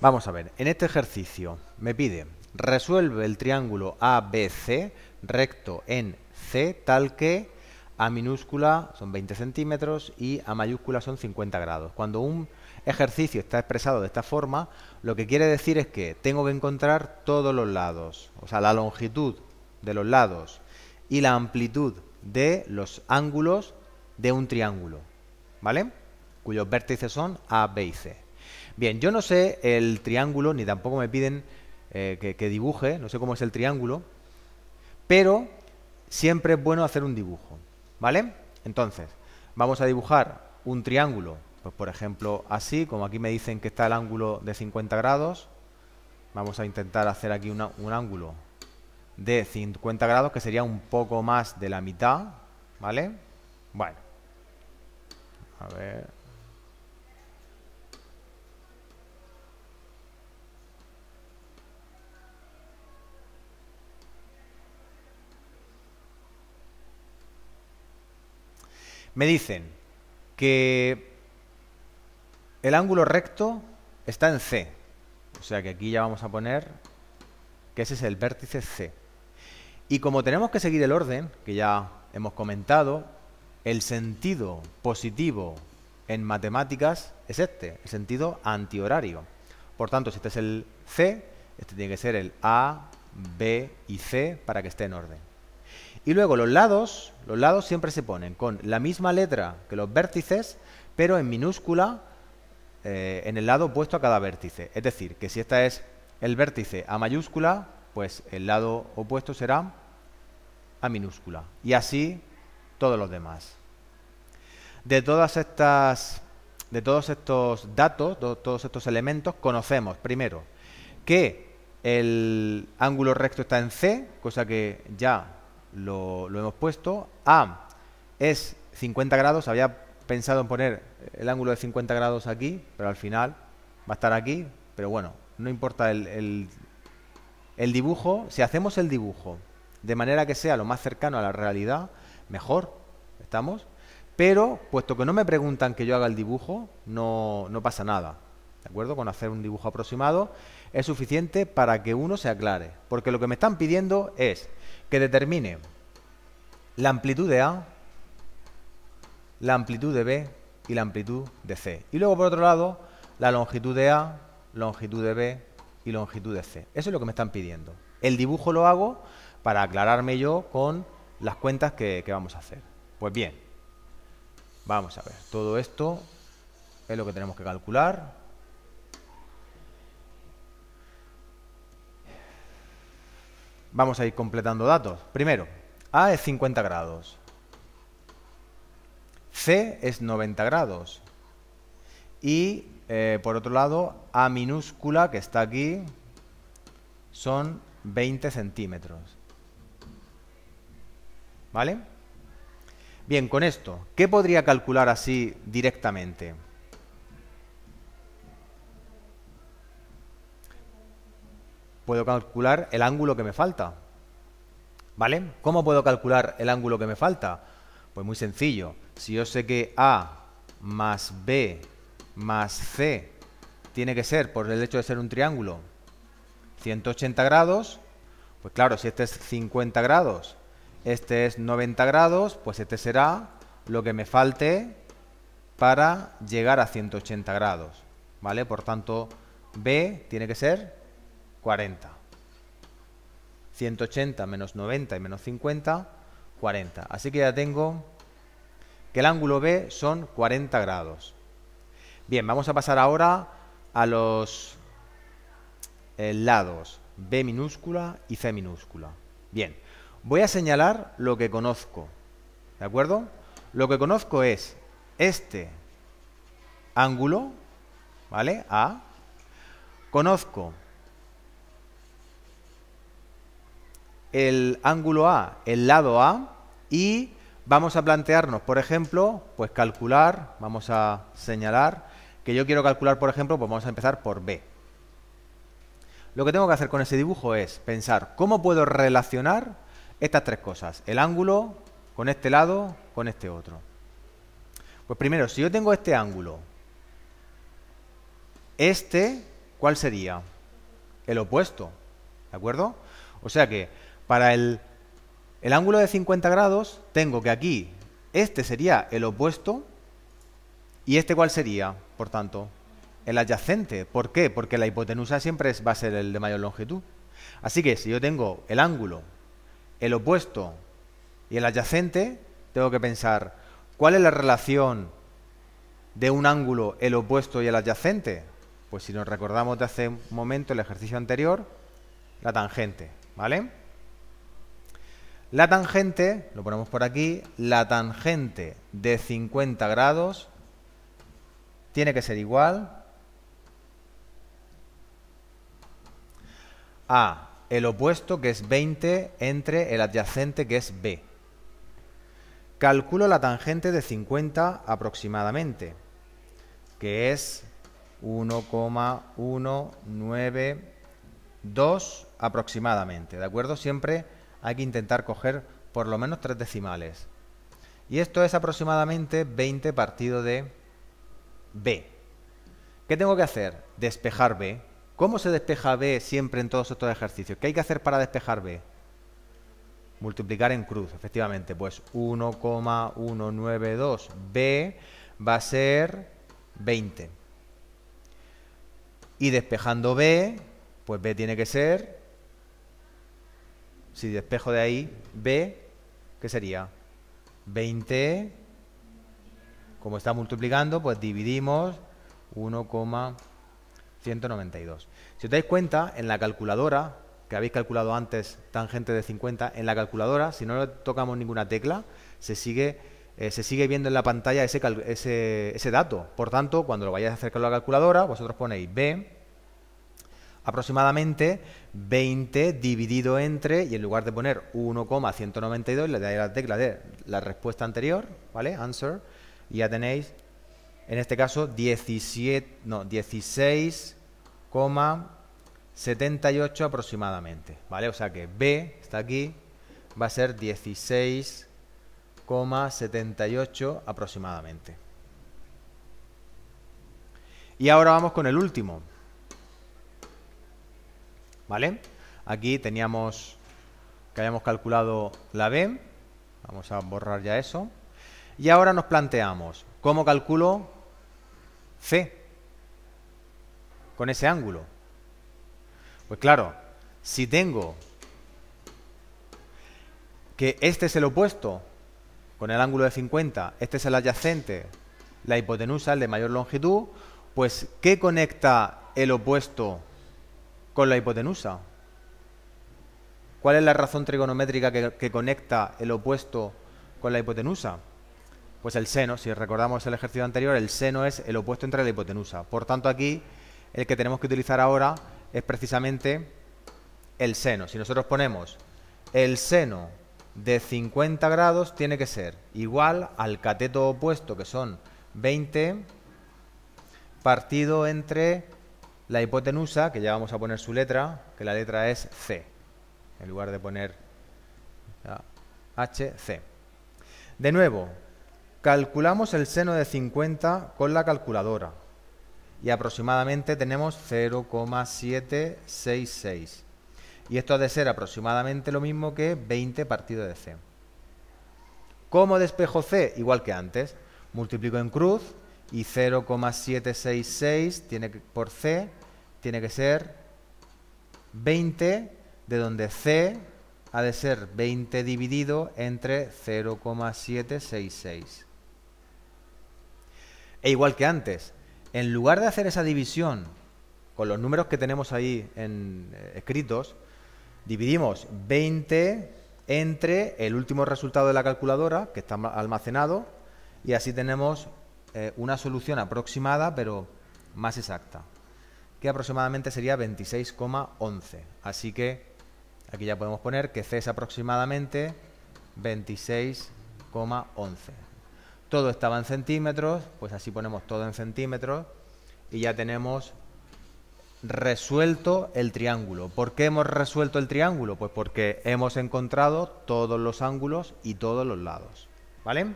Vamos a ver, en este ejercicio me pide resuelve el triángulo ABC recto en C tal que A minúscula son 20 centímetros y A mayúscula son 50 grados. Cuando un ejercicio está expresado de esta forma, lo que quiere decir es que tengo que encontrar todos los lados, o sea, la longitud de los lados y la amplitud de los ángulos de un triángulo, ¿vale? Cuyos vértices son A, B y C. Bien, yo no sé el triángulo, ni tampoco me piden que dibuje, no sé cómo es el triángulo, pero siempre es bueno hacer un dibujo, ¿vale? Entonces, vamos a dibujar un triángulo, pues por ejemplo así, como aquí me dicen que está el ángulo de 50 grados, vamos a intentar hacer aquí un ángulo de 50 grados, que sería un poco más de la mitad, ¿vale? Bueno, a ver... Me dicen que el ángulo recto está en C. O sea que aquí ya vamos a poner que ese es el vértice C. Y como tenemos que seguir el orden, que ya hemos comentado, el sentido positivo en matemáticas es este, el sentido antihorario. Por tanto, si este es el C, este tiene que ser el A, B y C para que esté en orden. Y luego los lados siempre se ponen con la misma letra que los vértices, pero en minúscula en el lado opuesto a cada vértice. Es decir, que si este es el vértice A mayúscula, pues el lado opuesto será A minúscula. Y así todos los demás. De todos estos datos, todos estos elementos, conocemos primero que el ángulo recto está en C, cosa que ya lo hemos puesto. A es 50 grados, había pensado en poner el ángulo de 50 grados aquí, pero al final va a estar aquí, pero bueno, no importa el dibujo. Si hacemos el dibujo de manera que sea lo más cercano a la realidad, mejor, ¿estamos? Pero, puesto que no me preguntan que yo haga el dibujo, no pasa nada, ¿de acuerdo? Con hacer un dibujo aproximado es suficiente para que uno se aclare, porque lo que me están pidiendo es que determine la amplitud de A, la amplitud de B y la amplitud de C. Y luego, por otro lado, la longitud de A, longitud de B y longitud de C. Eso es lo que me están pidiendo. El dibujo lo hago para aclararme yo con las cuentas que vamos a hacer. Pues bien, vamos a ver. Todo esto es lo que tenemos que calcular. Vamos a ir completando datos. Primero, A es 50 grados. C es 90 grados. Y, por otro lado, A minúscula, que está aquí, son 20 centímetros. ¿Vale? Bien, con esto, ¿qué podría calcular así directamente? Puedo calcular el ángulo que me falta, ¿vale? ¿Cómo puedo calcular el ángulo que me falta? Pues muy sencillo. Si yo sé que A más B más C tiene que ser, por el hecho de ser un triángulo, 180 grados, pues claro, si este es 50 grados, este es 90 grados, pues este será lo que me falte para llegar a 180 grados, ¿vale? Por tanto, B tiene que ser 40. 180 menos 90 y menos 50, 40. Así que ya tengo que el ángulo B son 40 grados. Bien, vamos a pasar ahora a los lados B minúscula y C minúscula. Bien, voy a señalar lo que conozco, ¿de acuerdo? Lo que conozco es este ángulo, ¿vale? A. Conozco el ángulo A, el lado A, y vamos a plantearnos, por ejemplo, pues calcular, vamos a señalar que yo quiero calcular, por ejemplo, pues vamos a empezar por B. Lo que tengo que hacer con ese dibujo es pensar cómo puedo relacionar estas tres cosas, el ángulo con este lado, con este otro. Pues primero, si yo tengo este ángulo, ¿cuál sería? El opuesto, ¿de acuerdo? O sea que para el ángulo de 50 grados tengo que aquí este sería el opuesto y este ¿cuál sería? Por tanto, el adyacente. ¿Por qué? Porque la hipotenusa siempre va a ser el de mayor longitud. Así que si yo tengo el ángulo, el opuesto y el adyacente, tengo que pensar, ¿cuál es la relación de un ángulo, el opuesto y el adyacente? Pues si nos recordamos de hace un momento el ejercicio anterior, la tangente, ¿vale? La tangente, lo ponemos por aquí, la tangente de 50 grados tiene que ser igual a el opuesto, que es 20, entre el adyacente, que es b. Calculo la tangente de 50 aproximadamente, que es 1,192 aproximadamente, ¿de acuerdo? Siempre hay que intentar coger por lo menos 3 decimales. Y esto es aproximadamente 20 partido de b. ¿Qué tengo que hacer? Despejar b. ¿Cómo se despeja b siempre en todos estos ejercicios? ¿Qué hay que hacer para despejar b? Multiplicar en cruz, efectivamente. Pues 1,192 b va a ser 20. Y despejando b, pues b tiene que ser, si despejo de ahí b, ¿qué sería? 20, como está multiplicando, pues dividimos 1,192. Si os dais cuenta, en la calculadora, que habéis calculado antes tangente de 50, en la calculadora, si no le tocamos ninguna tecla, se sigue viendo en la pantalla ese dato. Por tanto, cuando lo vayáis a hacer con la calculadora, vosotros ponéis b aproximadamente 20 dividido entre, y en lugar de poner 1,192, le dais la tecla de la respuesta anterior, ¿vale? Answer, y ya tenéis, en este caso, 16,78 aproximadamente, ¿vale? O sea que b, está aquí, va a ser 16,78 aproximadamente. Y ahora vamos con el último, ¿vale? Aquí teníamos que habíamos calculado la b, vamos a borrar ya eso, y ahora nos planteamos, ¿cómo calculo c con ese ángulo? Pues claro, si tengo que este es el opuesto con el ángulo de 50, este es el adyacente, la hipotenusa, el de mayor longitud, pues ¿qué conecta el opuesto con la hipotenusa? ¿Cuál es la razón trigonométrica que conecta el opuesto con la hipotenusa? Pues el seno. Si recordamos el ejercicio anterior, el seno es el opuesto entre la hipotenusa. Por tanto, aquí el que tenemos que utilizar ahora es precisamente el seno. Si nosotros ponemos el seno de 50 grados, tiene que ser igual al cateto opuesto, que son 20, partido entre la hipotenusa, que ya vamos a poner su letra, que la letra es C, en lugar de poner HC. De nuevo, calculamos el seno de 50 con la calculadora y aproximadamente tenemos 0,766. Y esto ha de ser aproximadamente lo mismo que 20 partido de C. ¿Cómo despejo C? Igual que antes. Multiplico en cruz y 0,766 por C tiene que ser 20, de donde C ha de ser 20 dividido entre 0,766. E igual que antes, en lugar de hacer esa división con los números que tenemos ahí escritos, dividimos 20 entre el último resultado de la calculadora, que está almacenado, y así tenemos una solución aproximada, pero más exacta, que aproximadamente sería 26,11. Así que aquí ya podemos poner que C es aproximadamente 26,11. Todo estaba en centímetros, pues así ponemos todo en centímetros y ya tenemos resuelto el triángulo. ¿Por qué hemos resuelto el triángulo? Pues porque hemos encontrado todos los ángulos y todos los lados, ¿vale?